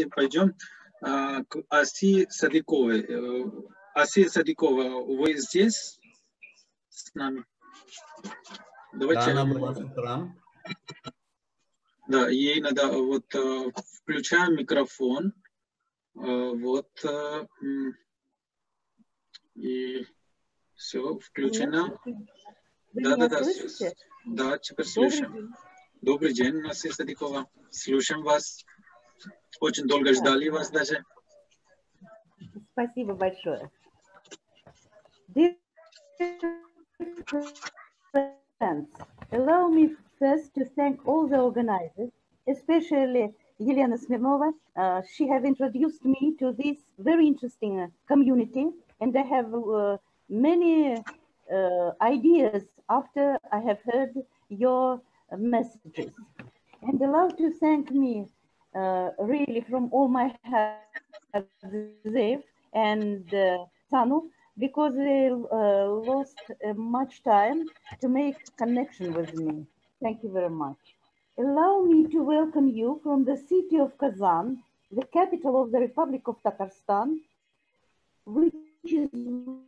пойдем к Асии Садыковой. Асия Садыкова, вы здесь с нами? Давайте. Да, она была с утра. Да, ей надо, вот, включаем микрофон, вот, и все, включено. Да, теперь слышим. Добрый день, Асия Садыкова. Слушаем вас. Очень долго ждали вас даже. Спасибо большое. Dear friends, allow me first to thank all the organizers, especially Елена Smirnova. She have introduced me to this very interesting community, and I have many ideas after I have heard your messages. And allow to thank me really from all my heart, Zev and Sanu, because they lost much time to make connection with me. Thank you very much. Allow me to welcome you from the city of Kazan, the capital of the Republic of Tatarstan, which is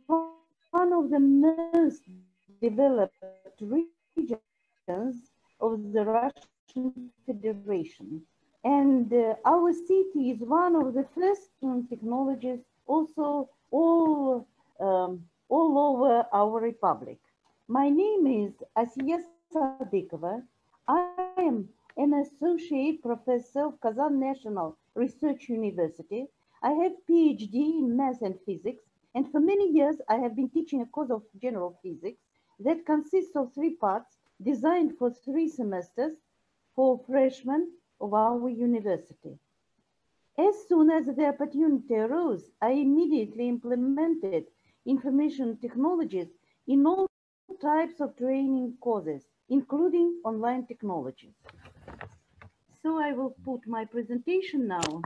one of the most developed regions of the Russian Federation. And our city is one of the first technologies also all over our republic. My name is Asiya Sadykova. I am an associate professor of Kazan National Research University. I have PhD in math and physics, and for many years I have been teaching a course of general physics that consists of 3 parts, designed for 3 semesters for freshmen of our university. As soon as the opportunity arose, I immediately implemented information technologies in all types of training courses, including online technologies. So I will put my presentation now.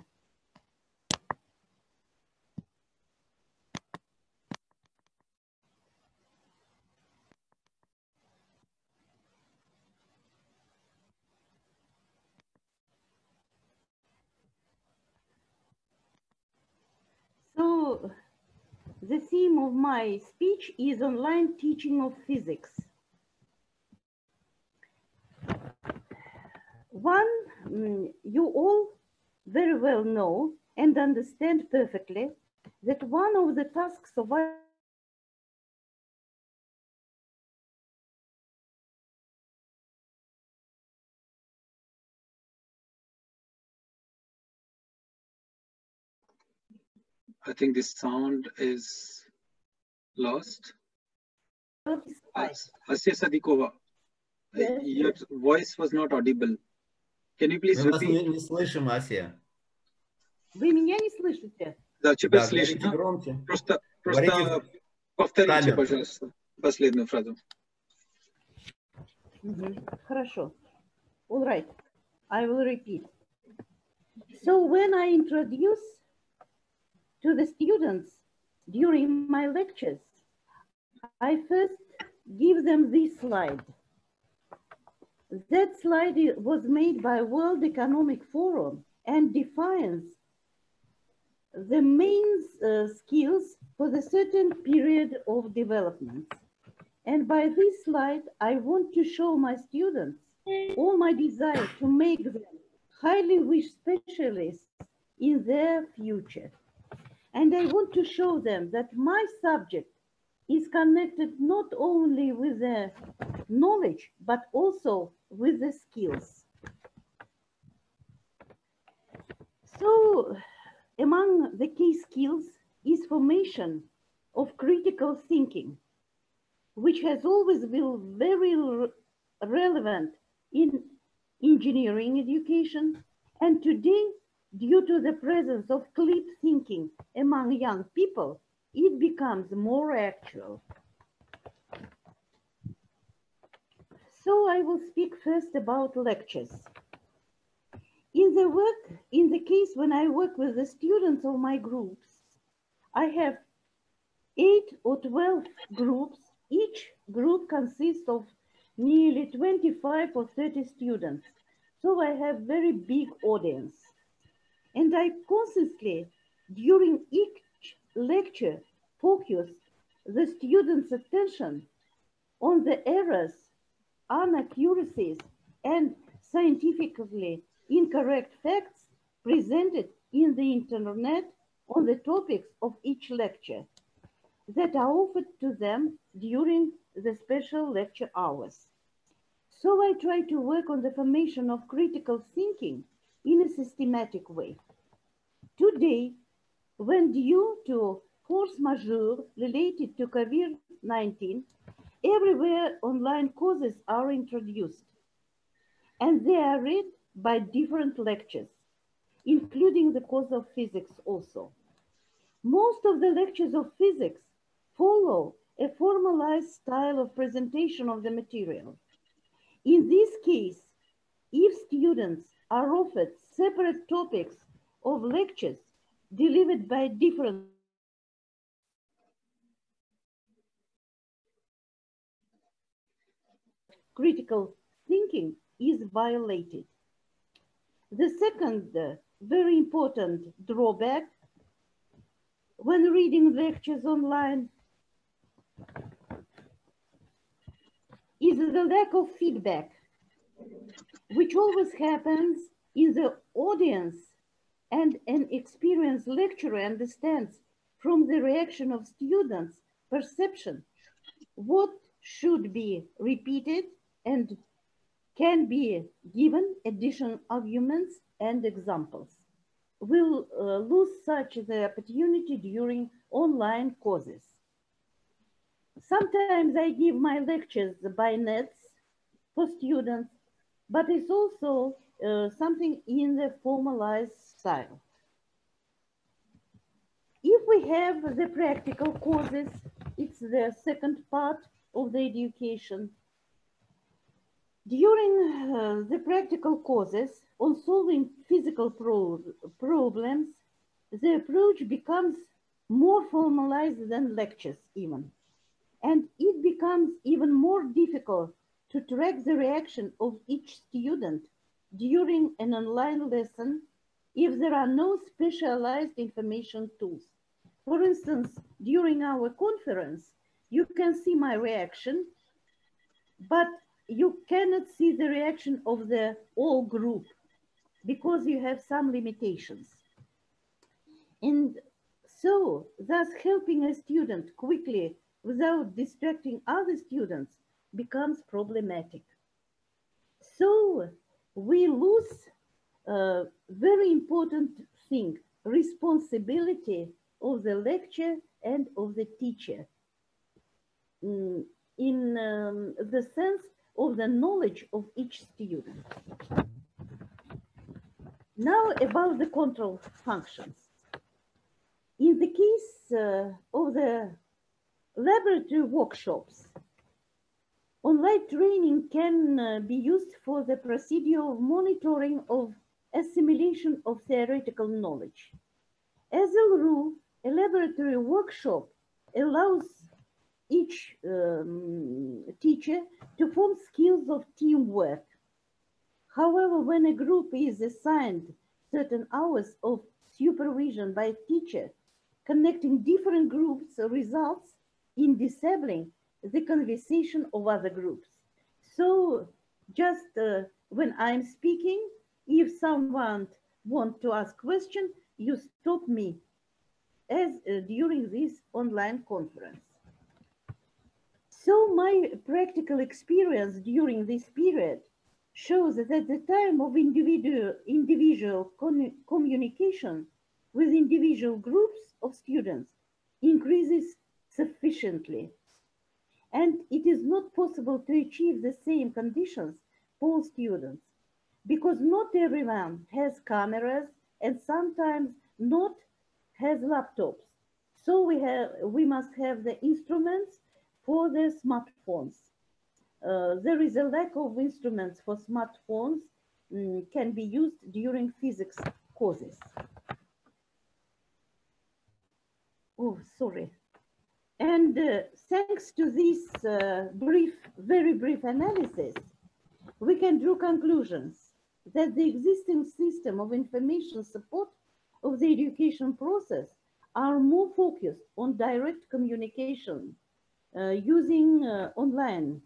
So the theme of my speech is online teaching of physics. One, you all very well know and understand perfectly that one of the tasks of I think this sound is lost. Asya Sadykova, your voice was not audible. Can you please repeat? Мы вас не слышим, Асия. Вы меня не слышите? Да, теперь слышно. Просто повторите, пожалуйста, последнюю фразу. Хорошо. All right. I will repeat. So when I introduce to the students during my lectures, I first give them this slide. That slide was made by World Economic Forum and defines the main skills for the certain period of development. And by this slide, I want to show my students all my desire to make them highly wished specialists in their future. And I want to show them that my subject is connected not only with the knowledge, but also with the skills. So among the key skills is formation of critical thinking, which has always been very relevant in engineering education. And today, due to the presence of clip thinking among young people, it becomes more actual. So I will speak first about lectures. In the case when I work with the students of my groups, I have 8 or 12 groups. Each group consists of nearly 25 or 30 students. So I have very big audience. And I consciously, during each lecture, focus the students' attention on the errors, inaccuracies, and scientifically incorrect facts presented in the internet on the topics of each lecture that are offered to them during the special lecture hours. So I try to work on the formation of critical thinking in a systematic way. Today, when due to force majeure related to COVID-19, everywhere online courses are introduced, and they are read by different lectures, including the course of physics also. Most of the lectures of physics follow a formalized style of presentation of the material. In this case, if students are offered separate topics of lectures delivered by different critical thinking is violated. The second very important drawback when reading lectures online is the lack of feedback, which always happens in the audience, and an experienced lecturer understands from the reaction of students' perception what should be repeated and can be given additional arguments and examples. We'll lose such the opportunity during online courses. Sometimes I give my lectures by nets for students, but it's also something in the formalized style. If we have the practical courses, it's the second part of the education. During the practical courses on solving physical problems, the approach becomes more formalized than lectures even. And it becomes even more difficult to track the reaction of each student during an online lesson if there are no specialized information tools. For instance, during our conference, you can see my reaction, but you cannot see the reaction of the whole group because you have some limitations. And so, thus helping a student quickly without distracting other students becomes problematic. So we lose a very important thing, responsibility of the lecturer and of the teacher in the sense of the knowledge of each student. Now about the control functions. In the case of the laboratory workshops, online training can be used for the procedure of monitoring of assimilation of theoretical knowledge. As a rule, a laboratory workshop allows each teacher to form skills of teamwork. However, when a group is assigned certain hours of supervision by a teacher, connecting different groups results in disabling the conversation of other groups. So just when I'm speaking, if someone wants to ask question, you stop me as during this online conference. So my practical experience during this period shows that the time of individual communication with individual groups of students increases sufficiently. And it is not possible to achieve the same conditions for students because not everyone has cameras and sometimes not has laptops. So we must have the instruments for the smartphones. There is a lack of instruments for smartphones can be used during physics courses. Oh, sorry. And thanks to this very brief analysis, we can draw conclusions that the existing system of information support of the education process are more focused on direct communication using online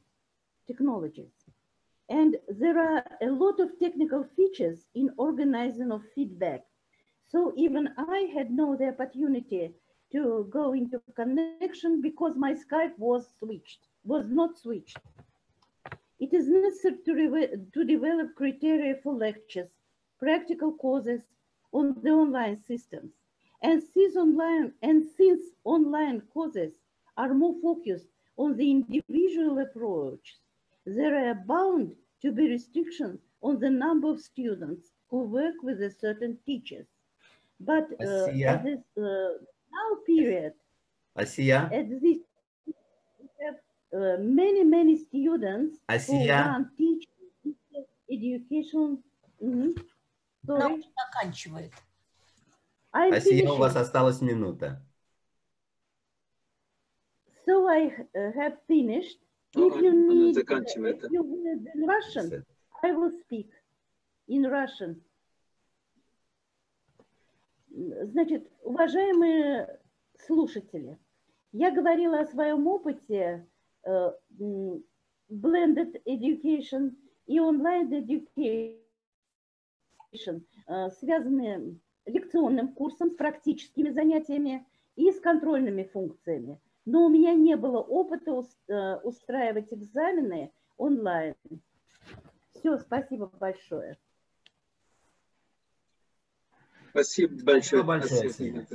technologies. And there are a lot of technical features in organizing of feedback. So even I had no the opportunity to go into connection because my Skype was not switched. It is necessary to develop criteria for lectures, practical courses on the online systems. And since online courses are more focused on the individual approach, there are bound to be restrictions on the number of students who work with a certain teachers. But at this now period, Asiya, at this, we have many students who want teach education. Sorry. Асия, у вас осталась минута. So I have finished. If you need in Russian, I will speak in Russian. Значит, уважаемые слушатели, я говорила о своем опыте blended education и online education, связанные лекционным курсом с практическими занятиями и с контрольными функциями. Но у меня не было опыта устраивать экзамены онлайн. Все, спасибо большое. Спасибо большое.